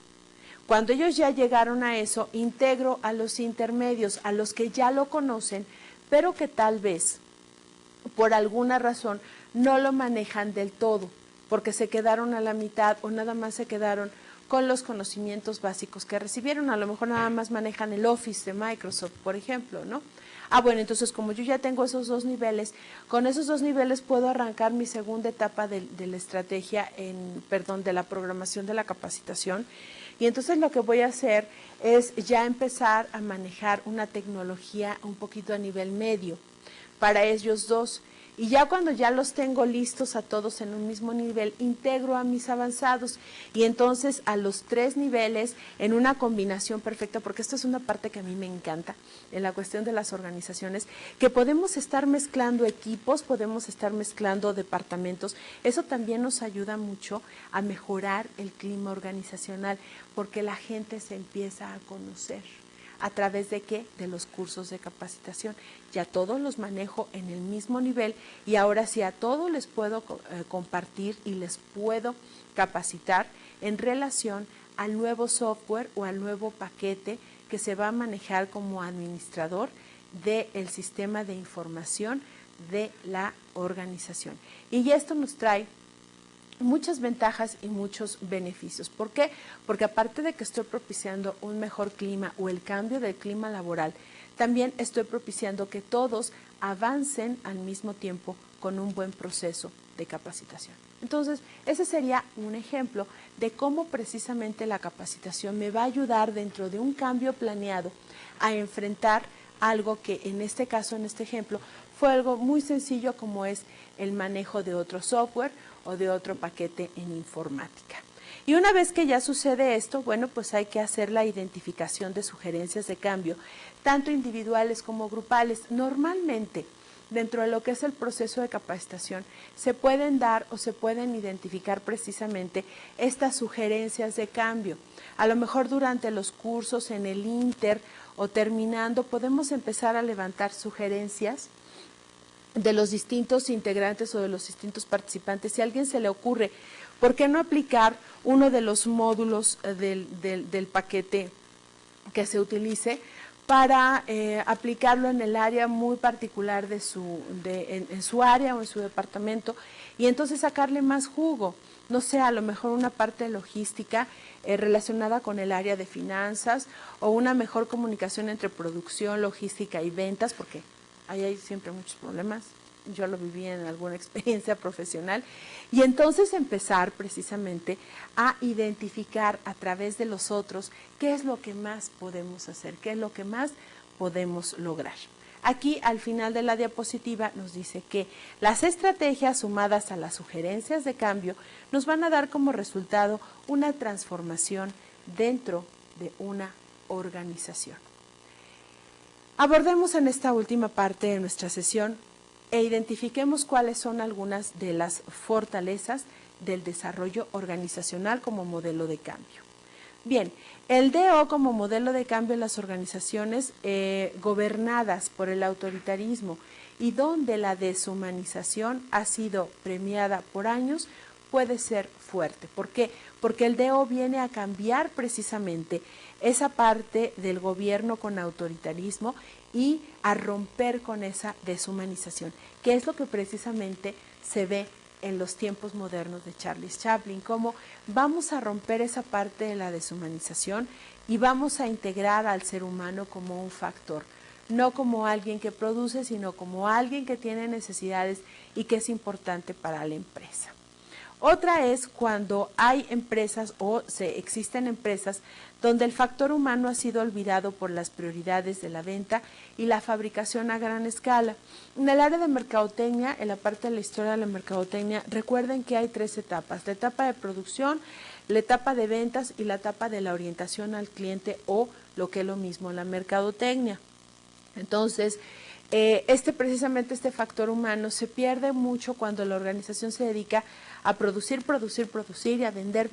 Cuando ellos ya llegaron a eso, integro a los intermedios, a los que ya lo conocen, pero que tal vez por alguna razón no lo manejan del todo, porque se quedaron a la mitad o nada más se quedaron con los conocimientos básicos que recibieron. A lo mejor nada más manejan el Office de Microsoft, por ejemplo, ¿no? Bueno, entonces como yo ya tengo esos dos niveles, con esos dos niveles puedo arrancar mi segunda etapa de la estrategia, de la programación de la capacitación. Y entonces lo que voy a hacer es ya empezar a manejar una tecnología un poquito a nivel medio para ellos dos. Y ya cuando ya los tengo listos a todos en un mismo nivel, integro a mis avanzados y entonces a los 3 niveles en una combinación perfecta, porque esto es una parte que a mí me encanta en la cuestión de las organizaciones, que podemos estar mezclando equipos, podemos estar mezclando departamentos. Eso también nos ayuda mucho a mejorar el clima organizacional, porque la gente se empieza a conocer. ¿A través de qué? De los cursos de capacitación. Ya todos los manejo en el mismo nivel y ahora sí a todos les puedo compartir y les puedo capacitar en relación al nuevo software o al nuevo paquete que se va a manejar como administrador del sistema de información de la organización. Y esto nos trae muchas ventajas y muchos beneficios. ¿Por qué? Porque aparte de que estoy propiciando un mejor clima o el cambio del clima laboral, también estoy propiciando que todos avancen al mismo tiempo con un buen proceso de capacitación. Entonces, ese sería un ejemplo de cómo precisamente la capacitación me va a ayudar dentro de un cambio planeado a enfrentar algo que en este caso, en este ejemplo, fue algo muy sencillo como es el manejo de otro software o de otro paquete en informática. Y una vez que ya sucede esto, bueno, pues hay que hacer la identificación de sugerencias de cambio, tanto individuales como grupales. Normalmente, dentro de lo que es el proceso de capacitación, se pueden dar o se pueden identificar precisamente estas sugerencias de cambio. A lo mejor durante los cursos, en el inter o terminando, podemos empezar a levantar sugerencias de los distintos integrantes o de los distintos participantes, si a alguien se le ocurre, ¿por qué no aplicar uno de los módulos del paquete que se utilice para aplicarlo en el área muy particular en su área o en su departamento y entonces sacarle más jugo? No sé, a lo mejor una parte de logística relacionada con el área de finanzas o una mejor comunicación entre producción, logística y ventas, porque ahí hay siempre muchos problemas. Yo lo viví en alguna experiencia profesional. Y entonces empezar precisamente a identificar a través de los otros qué es lo que más podemos hacer, qué es lo que más podemos lograr. Aquí al final de la diapositiva nos dice que las estrategias sumadas a las sugerencias de cambio nos van a dar como resultado una transformación dentro de una organización. Abordemos en esta última parte de nuestra sesión e identifiquemos cuáles son algunas de las fortalezas del desarrollo organizacional como modelo de cambio. Bien, el DO como modelo de cambio en las organizaciones gobernadas por el autoritarismo y donde la deshumanización ha sido premiada por años puede ser fuerte. ¿Por qué? Porque el DO viene a cambiar precisamente esa parte del gobierno con autoritarismo y a romper con esa deshumanización, que es lo que precisamente se ve en los tiempos modernos de Charles Chaplin, cómo vamos a romper esa parte de la deshumanización y vamos a integrar al ser humano como un factor, no como alguien que produce, sino como alguien que tiene necesidades y que es importante para la empresa. Otra es cuando hay empresas o existen empresas donde el factor humano ha sido olvidado por las prioridades de la venta y la fabricación a gran escala. En el área de mercadotecnia, en la parte de la historia de la mercadotecnia, recuerden que hay 3 etapas: la etapa de producción, la etapa de ventas y la etapa de la orientación al cliente, o lo que es lo mismo, la mercadotecnia. Entonces, precisamente este factor humano se pierde mucho cuando la organización se dedica a producir y a vender,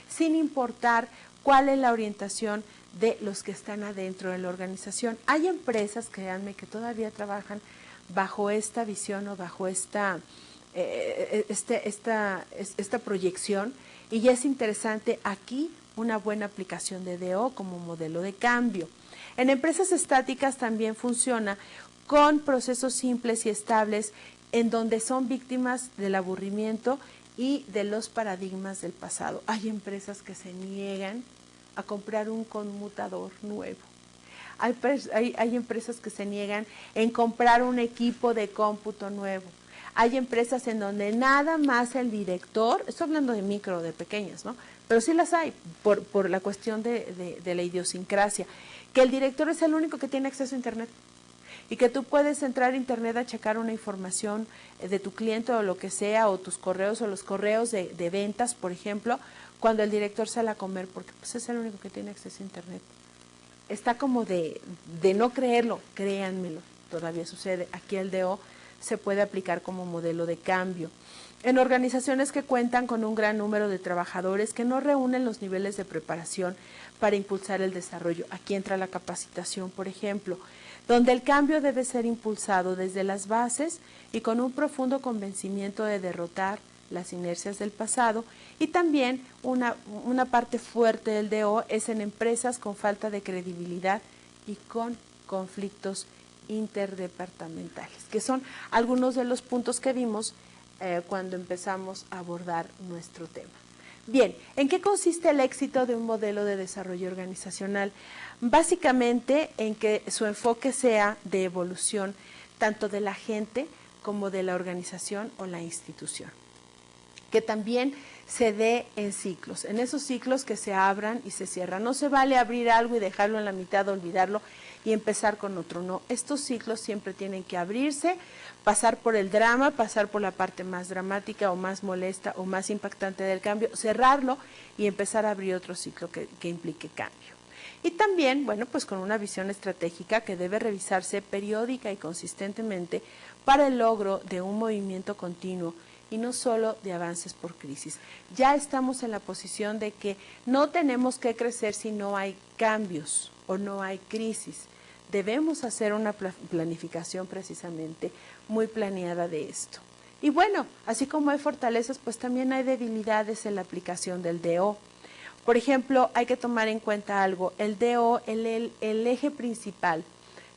sin importar cuál es la orientación de los que están adentro de la organización. Hay empresas, créanme, que todavía trabajan bajo esta visión o bajo esta proyección, y ya es interesante aquí una buena aplicación de DO como modelo de cambio. En empresas estáticas también funciona con procesos simples y estables en donde son víctimas del aburrimiento y de los paradigmas del pasado. Hay empresas que se niegan a comprar un conmutador nuevo. Hay empresas que se niegan en comprar un equipo de cómputo nuevo. Hay empresas en donde nada más el director, estoy hablando de micro, de pequeñas, ¿no? Pero sí las hay por la cuestión de la idiosincrasia, que el director es el único que tiene acceso a Internet y que tú puedes entrar a Internet a checar una información de tu cliente o lo que sea, o tus correos o los correos de ventas, por ejemplo, cuando el director sale a comer, porque pues es el único que tiene acceso a Internet. Está como de no creerlo, créanmelo, todavía sucede. Aquí el DO se puede aplicar como modelo de cambio. En organizaciones que cuentan con un gran número de trabajadores que no reúnen los niveles de preparación para impulsar el desarrollo. Aquí entra la capacitación, por ejemplo, donde el cambio debe ser impulsado desde las bases y con un profundo convencimiento de derrotar las inercias del pasado. Y también una parte fuerte del DO es en empresas con falta de credibilidad y con conflictos interdepartamentales, que son algunos de los puntos que vimos cuando empezamos a abordar nuestro tema. Bien, ¿en qué consiste el éxito de un modelo de desarrollo organizacional? Básicamente en que su enfoque sea de evolución tanto de la gente como de la organización o la institución, que también se dé en ciclos, en esos ciclos que se abran y se cierran. No se vale abrir algo y dejarlo en la mitad, olvidarlo y empezar con otro, no. Estos ciclos siempre tienen que abrirse, pasar por el drama, pasar por la parte más dramática o más molesta o más impactante del cambio, cerrarlo y empezar a abrir otro ciclo que implique cambio. Y también, bueno, pues con una visión estratégica que debe revisarse periódica y consistentemente para el logro de un movimiento continuo y no solo de avances por crisis. Ya estamos en la posición de que no tenemos que crecer si no hay cambios o no hay crisis. debemos hacer una planificación precisamente muy planeada de esto. Y bueno, así como hay fortalezas, pues también hay debilidades en la aplicación del DO. Por ejemplo, hay que tomar en cuenta algo. El DO, el eje principal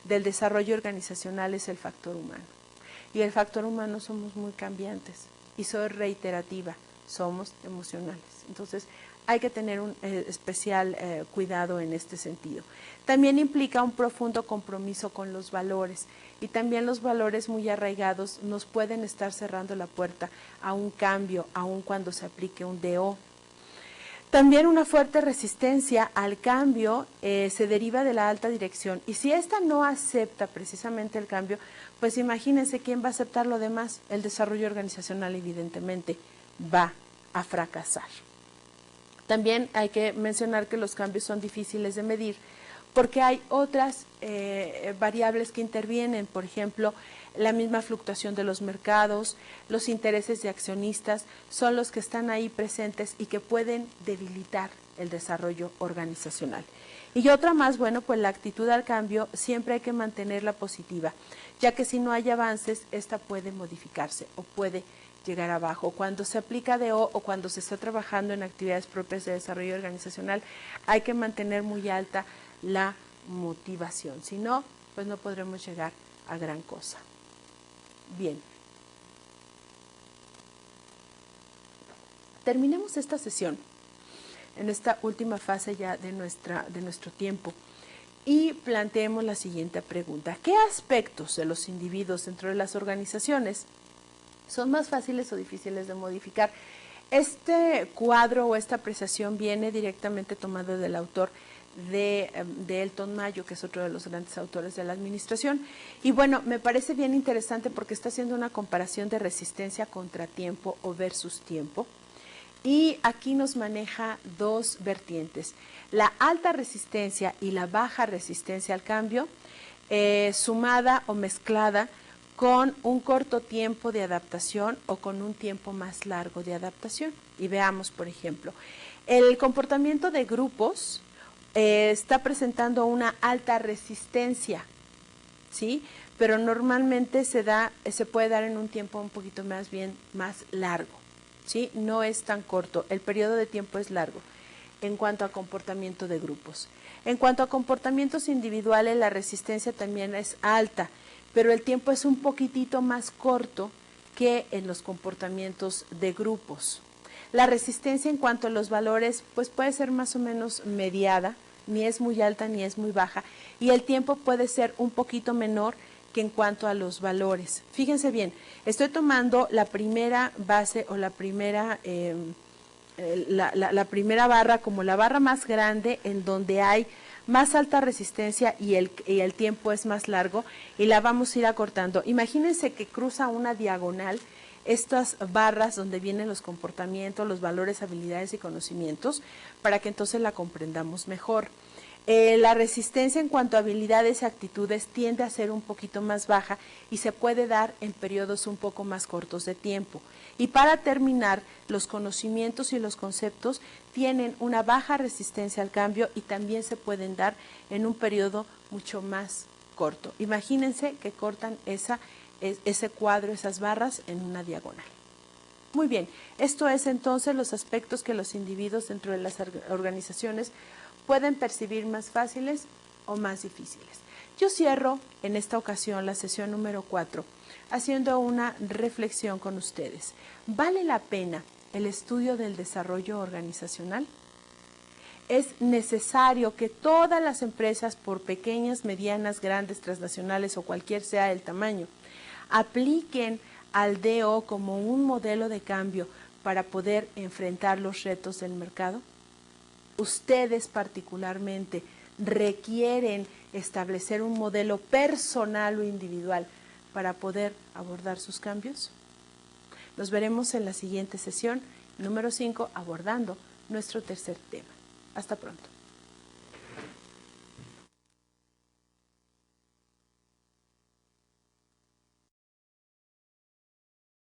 del desarrollo organizacional es el factor humano. Y el factor humano somos muy cambiantes y soy reiterativa, somos emocionales. Entonces, hay que tener un especial cuidado en este sentido. También implica un profundo compromiso con los valores y también los valores muy arraigados nos pueden estar cerrando la puerta a un cambio, aun cuando se aplique un DO. También una fuerte resistencia al cambio se deriva de la alta dirección y si ésta no acepta precisamente el cambio, pues imagínense quién va a aceptar lo demás. El desarrollo organizacional evidentemente va a fracasar. También hay que mencionar que los cambios son difíciles de medir porque hay otras variables que intervienen, por ejemplo, la misma fluctuación de los mercados, los intereses de accionistas son los que están ahí presentes y que pueden debilitar el desarrollo organizacional. Y otra más, bueno, pues la actitud al cambio siempre hay que mantenerla positiva, ya que si no hay avances, esta puede modificarse o puede llegar abajo. Cuando se aplica DO o cuando se está trabajando en actividades propias de desarrollo organizacional, hay que mantener muy alta la motivación, si no, pues no podremos llegar a gran cosa. Bien. Terminemos esta sesión en esta última fase ya de nuestro tiempo y planteemos la siguiente pregunta. ¿Qué aspectos de los individuos dentro de las organizaciones son más fáciles o difíciles de modificar? Este cuadro o esta apreciación viene directamente tomado del autor de Elton Mayo, que es otro de los grandes autores de la administración. Y bueno, me parece bien interesante porque está haciendo una comparación de resistencia contra tiempo o versus tiempo. Y aquí nos maneja dos vertientes, la alta resistencia y la baja resistencia al cambio, sumada o mezclada con un corto tiempo de adaptación o con un tiempo más largo de adaptación. Y veamos, por ejemplo, el comportamiento de grupos está presentando una alta resistencia, ¿sí? Pero normalmente se puede dar en un tiempo un poquito más largo, ¿sí? No es tan corto, el periodo de tiempo es largo en cuanto a comportamiento de grupos. En cuanto a comportamientos individuales, la resistencia también es alta, pero el tiempo es un poquitito más corto que en los comportamientos de grupos. La resistencia en cuanto a los valores, pues puede ser más o menos mediada, ni es muy alta ni es muy baja, y el tiempo puede ser un poquito menor que en cuanto a los valores. Fíjense bien, estoy tomando la primera base o la primera barra como la barra más grande en donde hay más alta resistencia y el tiempo es más largo y la vamos a ir acortando. Imagínense que cruza una diagonal estas barras donde vienen los comportamientos, los valores, habilidades y conocimientos para que entonces la comprendamos mejor. La resistencia en cuanto a habilidades y actitudes tiende a ser un poquito más baja y se puede dar en periodos un poco más cortos de tiempo. Y para terminar, los conocimientos y los conceptos tienen una baja resistencia al cambio y también se pueden dar en un periodo mucho más corto. Imagínense que cortan ese cuadro, esas barras en una diagonal. Muy bien, esto es entonces los aspectos que los individuos dentro de las organizaciones pueden percibir más fáciles o más difíciles. Yo cierro en esta ocasión la sesión número 4 haciendo una reflexión con ustedes. ¿Vale la pena el estudio del desarrollo organizacional? Es necesario que todas las empresas, por pequeñas, medianas, grandes, transnacionales o cualquier sea el tamaño, apliquen al DO como un modelo de cambio para poder enfrentar los retos del mercado. Ustedes particularmente requieren establecer un modelo personal o individual para poder abordar sus cambios. Nos veremos en la siguiente sesión, número 5, abordando nuestro tercer tema. Hasta pronto.